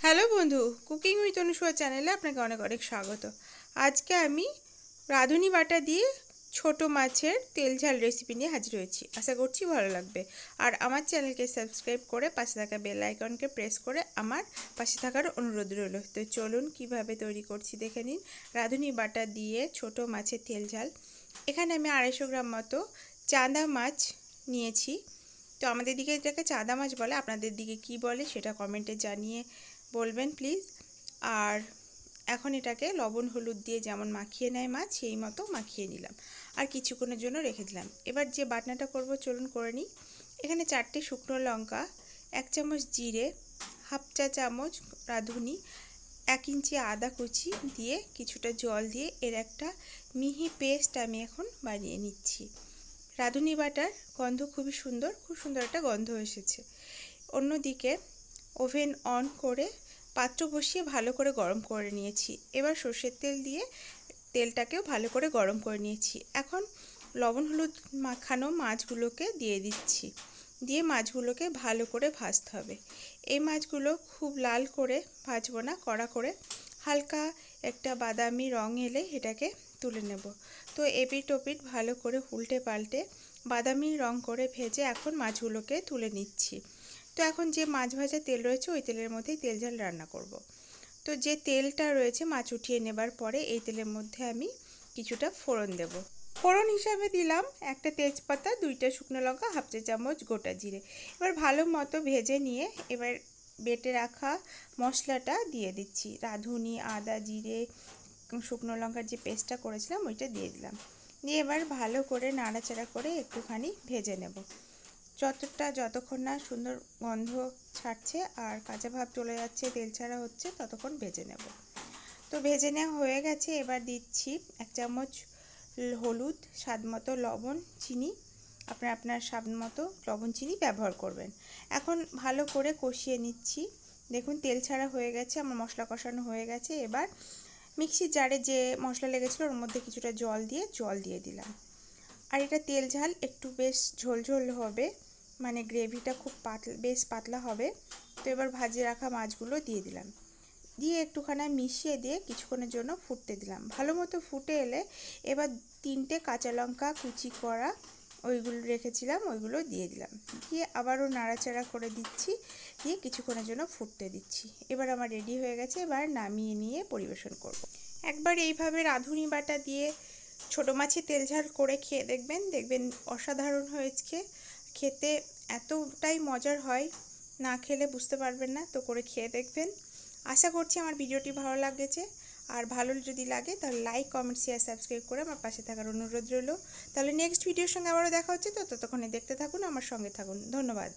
Hello বন্ধু, cooking with Anusuya চ্যানেলে আপনাকে অনেক অনেক স্বাগত। আজকে আমি রাঁধুনি বাটা দিয়ে ছোট মাছের তেল ঝাল রেসিপি নিয়ে হাজির হয়েছি। আশা করছি ভালো লাগবে। আর আমার চ্যানেলকে সাবস্ক্রাইব করে পাশে থাকা বেল আইকনকে প্রেস করে আমার পাশে থাকার অনুরোধ রইল। তো চলুন কিভাবে তৈরি করছি দেখে নিন। রাঁধুনি বাটা দিয়ে ছোট মাছের তেল ঝাল। এখানে আমি 250 গ্রাম মতো চাঁদা মাছ নিয়েছি। তো আমাদের দিকে এটাকে চাঁদা মাছ বলে, আপনাদের দিকে কি বলে সেটা কমেন্টে জানিয়ে বলবেন প্লিজ। আর এখন এটাকে লবণ হলুদ দিয়ে যেমন মাখিয়ে নেয় মাছ, সেই মতো মাখিয়ে নিলাম আর কিছুক্ষণের জন্য রেখে দিলাম। এবার যে বাটনাটা করব চলুন করে নিই। এখানে 4টে শুকনো লঙ্কা, 1 চামচ জিরে, হাফ চা চামচ রাঁধুনি, 1 ইঞ্চি আদা কুচি দিয়ে কিছুটা জল দিয়ে এর একটা মিহি পেস্ট আমি এখন বানিয়ে নিচ্ছি। রাঁধুনি বাটার গন্ধ খুবই সুন্দর, খুব সুন্দর একটা গন্ধ এসেছে। অন্যদিকে ওভেন অন করে পাত্র বসিয়ে ভালো করে গরম করে নিয়েছি। এবার সর্ষের তেল দিয়ে তেলটাকেও ভালো করে গরম করে নিয়েছি। এখন লবণ হলুদ মাখানো মাছগুলোকে দিয়ে দিচ্ছি, দিয়ে মাছগুলোকে ভালো করে ভাজতে হবে। এই মাছগুলো খুব লাল করে ভাজবো না, কড়া করে হালকা একটা বাদামি রং এলে এটাকে তুলে নেব। তো এপিট ওপিট ভালো করে উল্টে পাল্টে বাদামি রং করে ভেজে এখন মাছগুলোকে তুলে নিচ্ছি। তো এখন যে মাছ ভাজা তেল রয়েছে ওই তেলের মধ্যেই তেল ঝাল রান্না করব। তো যে তেলটা রয়েছে মাছ উঠিয়ে নেবার পরে এই তেলের মধ্যে আমি কিছুটা ফোড়ন দেব। ফোড়ন হিসাবে দিলাম একটা তেজপাতা, 2টা শুকনো লঙ্কা, হাফ চা চামচ গোটা জিরে। এবার ভালো মতো ভেজে নিয়ে এবার বেটে রাখা মশলাটা দিয়ে দিচ্ছি। রাঁধুনি, আদা, জিরে, শুকনো লঙ্কার যে পেস্টটা করেছিলাম ওইটা দিয়ে দিলাম। দিয়ে এবার ভালো করে নাড়াচাড়া করে একটুখানি ভেজে নেব। যতক্ষণ না সুন্দর গন্ধ ছাড়ছে আর কাঁচা ভাব চলে যাচ্ছে, তেল ছাড়া হচ্ছে, ততক্ষণ ভেজে নেব। তো ভেজে নেওয়া হয়ে গেছে। এবার দিচ্ছি 1 চামচ হলুদ, স্বাদ মতো লবণ, চিনি, আপনার স্বাদ মতো লবণ চিনি ব্যবহার করবেন। এখন ভালো করে কষিয়ে নিচ্ছি। দেখুন তেল ছাড়া হয়ে গেছে, আমার মশলা কষানো হয়ে গেছে। এবার মিক্সির জারে যে মশলা লেগেছিলো ওর মধ্যে কিছুটা জল দিয়ে দিলাম। আর এটা তেল ঝাল একটু বেশ ঝোল হবে, মানে গ্রেভিটা খুব বেশ পাতলা হবে। তো এবার ভাজিয়ে রাখা মাছগুলো দিয়ে দিলাম, দিয়ে একটুখানি মিশিয়ে দিয়ে কিছুক্ষণের জন্য ফুটতে দিলাম। ভালো মতো ফুটে এলে এবার 3টে কাঁচা লঙ্কা কুচি করা ওইগুলো রেখেছিলাম ওইগুলো দিয়ে দিলাম, দিয়ে আবারও নাড়াচাড়া করে দিচ্ছি, দিয়ে কিছুক্ষণের জন্য ফুটতে দিচ্ছি। এবার আমার রেডি হয়ে গেছে, এবার নামিয়ে নিয়ে পরিবেশন করব। একবার এইভাবে রাঁধুনি বাটা দিয়ে ছোটো মাছের তেল ঝাল করে খেয়ে দেখবেন অসাধারণ হয়েছে খেতে, এতটাই মজার হয়, না খেলে বুঝতে পারবেন না। তো করে খেয়ে দেখবেন। আশা করছি আমার ভিডিওটি ভালো লাগছে। আর ভালো যদি লাগে তাহলে লাইক, কমেন্ট, শেয়ার, সাবস্ক্রাইব করে আমার পাশে থাকার অনুরোধ রইল। তাহলে নেক্সট ভিডিওর সঙ্গে আবারও দেখা হচ্ছে। তো ততক্ষণে দেখতে থাকুন, আমার সঙ্গে থাকুন। ধন্যবাদ।